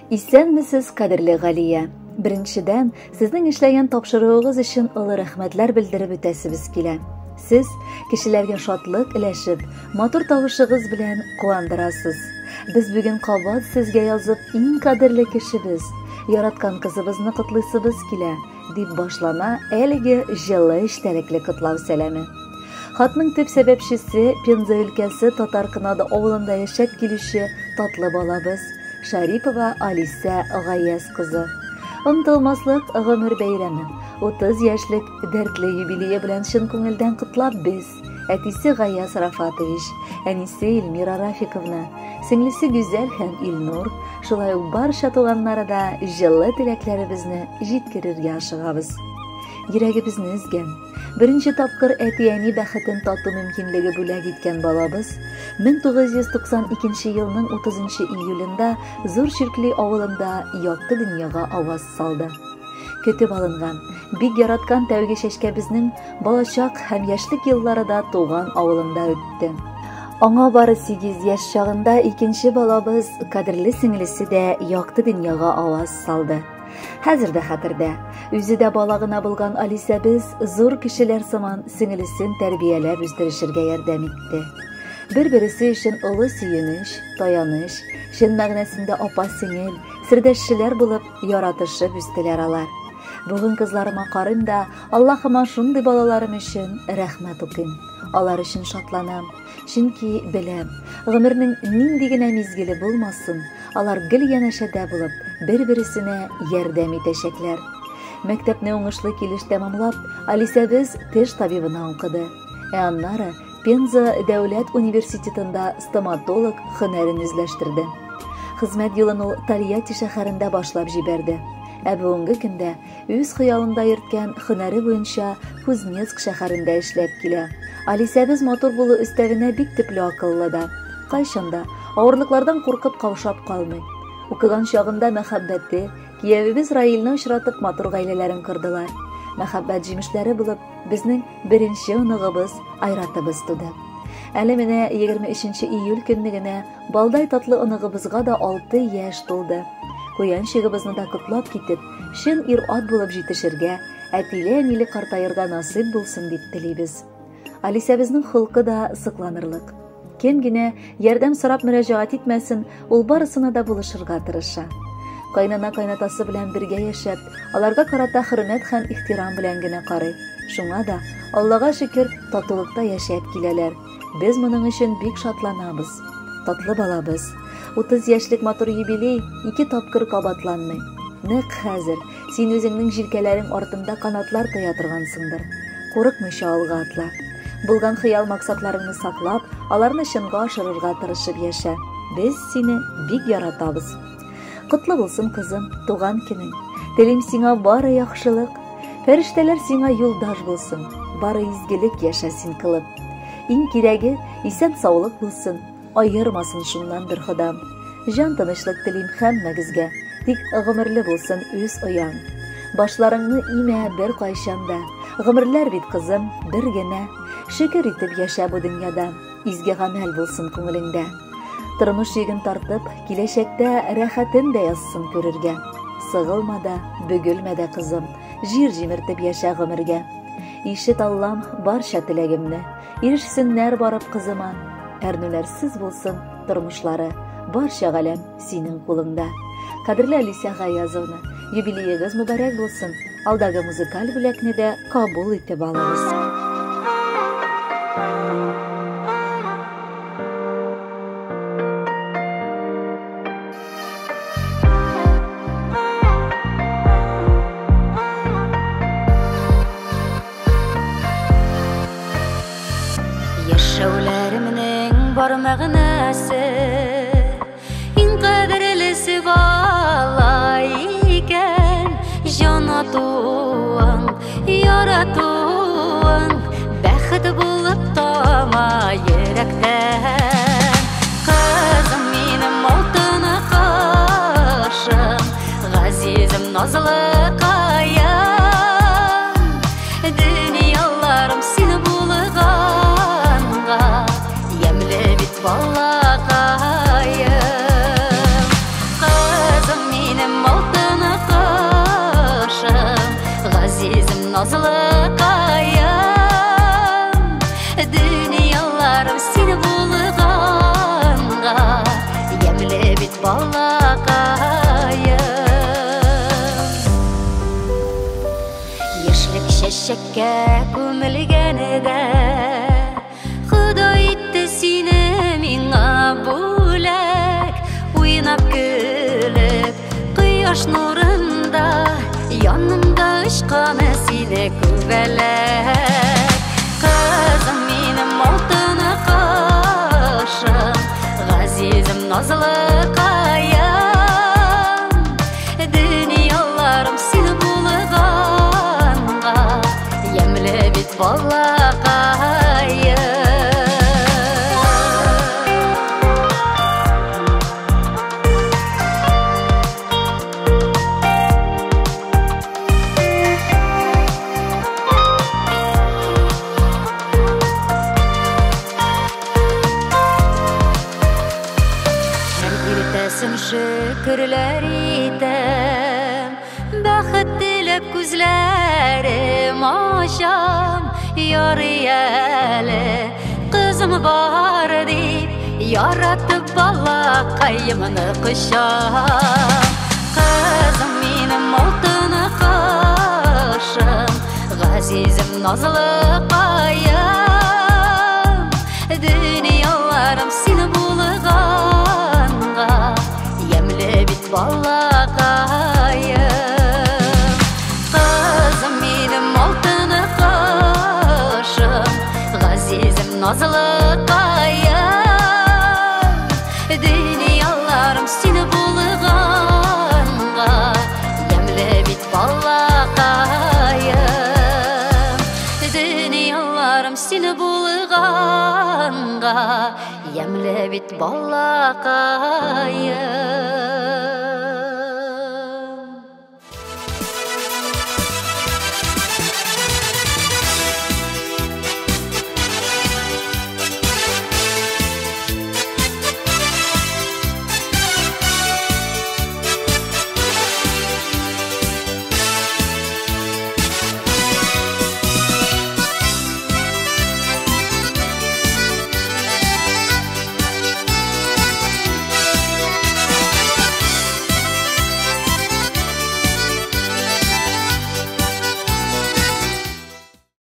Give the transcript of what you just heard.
Исәнмесез, кадерле Галия. Беренчедән, сезнең эшләгән тапшырыгыгыз өчен олы рәхмәтләр белдереп үтәсебез килә. Сез кешеләргә шатлык иләшеп, матур тавышыгыз белән куандырасыз. Без бүген кабат сезгә язып, иң кадерле кешебез, яраткан кызыбызны котлыйсыбыз килә, дип башлана әлеге җылы эчтәлекле котлау сәламе. Хатның төп сәбәпчесе Пенза өлкәсе Татаркынады авылында яшәп килүче татлы балабыз Шарипова Алиса Гаяз кызы. Онытылмаслык гомер бәйрәме, 30 яшьлек дәртле юбилее белән чын күңелдән котлап без, әтисе Гаяз Рафатович, әнисе Эльмира Рафиковна, сеңлесе Гүзәл һәм Илнур, шулай ук барча туганнары да җылы теләкләребезне җиткерергә ашыгабыз. Йөрәгебезне өзгән, беренче тапкыр әти-әни бәхетен тату мөмкинлеге бүләк иткән балабыз 1992 елның 30 июлендә Зур Чиркли авылында якты дөньяга аваз салды. Көтеп алынган, бик яраткан тәүге чәчкәбезнең балачак һәм яшьлек елларында туган авылында үтте. Аңа бары 8 яшь чагында икенче балабыз, кадерле сеңлесе дә якты дөньяга аваз салды. Хәзер дә хәтердә, үзе дә бала гына булган Алиса без зур кешеләр сыман сеңлесен тәрбияләп үстерешергә ярдәм итте. Бер-берсе өчен олы сөенеч, таяныч, чын мәгънәсендә апа-сеңел, сердәшчеләр булып яратышып үстеләр алар. Бүген кызларыма карыйм да, Аллаһыма шундый балаларым өчен рәхмәт укыйм. Алар өчен шатланам. Чөнки беләм, гомернең нинди генә мизгеле булмасын, алар гел янәшәдә булып, бер-берсенә ярдәм итәчәкләр. Мәктәпне уңышлы килеш тәмамлап, Алиса без теш табибына укыды. Аннары Пенза дәүләт университетында стоматолог һөнәрен үзләштерде. Хезмәт юлын ул Тольятти шәһәрендә башлап җибәрде. Бүгенге көндә үз хыялында йөрткән һөнәре буенча Кузнецк шәһәрендә эшләп килә. Алиса без матур булу өстәвенә бик төпле акыллы да. Кайчанда авырлыклардан куркып каушап калмый. Укыган чагында мәхәббәте, киявебез Раилне очратып матур гаиләләрен кырдылар. Мәхәббәт җимешләре булып, безнең беренче оныгыбыз Айратыбыз туды. Әле менә 23 июль көнне генә балдай татлы оныгыбызга да 6 яшь тулды. Куянчыгыбызны да котлап китеп, чын ир-ат булып җитешергә, әтиле-әниле картаерга насыйп булсын дип телибез. Алиса безнең холкы да сыкланырлык. Кем генә ярдәм сорап мөрәҗәгать итмәсен, ул барысына да булышырга тырыша. Кайнана-кайнатасы белән бергә яшәп, аларга карата хөрмәт һәм ихтирам белән генә карый. Шуңа да, Аллага шөкер, татулыкта яшәп киләләр. Без моның өчен бик шатланабыз. Татлы балабыз, 30 яшьлек матур юбилей 2 тапкыр кабатланмый. Нәкъ хәзер син үзеңнең җилкәләрең артында канатлар тоя торгансыңдыр. Курыкмыйча алга атла. Булган хыял максатларыңны саклап, аларны чынга ашырырга тырышып яшә. Без сине бик яратабыз. Котлы булсын кызым, туган көнең. Телим сиңа бары яхшылык. Фәрештәләр сиңа юлдаш булсын. Бары изгелек яшә син кылып. Иң кирәге исән саулык булсын. Айырмасын шуннан бер Ходам. Җан тынычлык телим һәммәгезгә. Тик гомерле булсын үз ояң. Башларыңны имә бер кайчанда. Гомерләр бит кызым, бер генә. Шөкер итеп яшә бу дөньяда. Изге гамәл булсын күңелеңдә. Тормыш йөген тартып, киләчәктә рәхәтен дә язсын күрергә. Сыгылма да, бөгелмә дә кызым. Җир җимертеп яшә гомергә. Ишет Аллам барча теләгемне. Ирешсеннәр барып кызыма. Әрнүләрсез булсын тормышлары. Барча галәм синең кулыңда. Кадерле Алиса Гаязовна, юбилеегез мөбарәк булсын. Алдагы музыкаль бүләкне дә кабул итеп алыгыз. Яшәүләремнең бар мәгънәсе, иң кадерлесе бала икән. Җанатуың, яратуың, бәхет булып тама йөрәктән. Кызым минем алтын кашым, газизем назлы каям. Дөньяларым сине булганга, ямьле бит балакаем. Кызым döşekке kömülgenide Xudo etdi seni ming'a bo'lak o'ynab kulib quyosh nurunda yanımda ışqana seni ko'balak qizim menim oltin qoshim azizim nazlı qayam dünyalarim seni bulg'anga yemli bit ballaqayım şükürler etem Baxit dilib ko'zlarim osham Yoriyali qizim bor deb yaratib ballaqayimni qusham Qizim menim oltin qoshim azizim nazlı qayam Dünyalarim seni bulg'anga bit ballaqayım Qizim menim oltin qoshim azizim nazlı qayam Dünyalarim seni bulg'anga yemli bit ballaqayım Dünyalarim seni bulg'anga yemli bit ballaqayım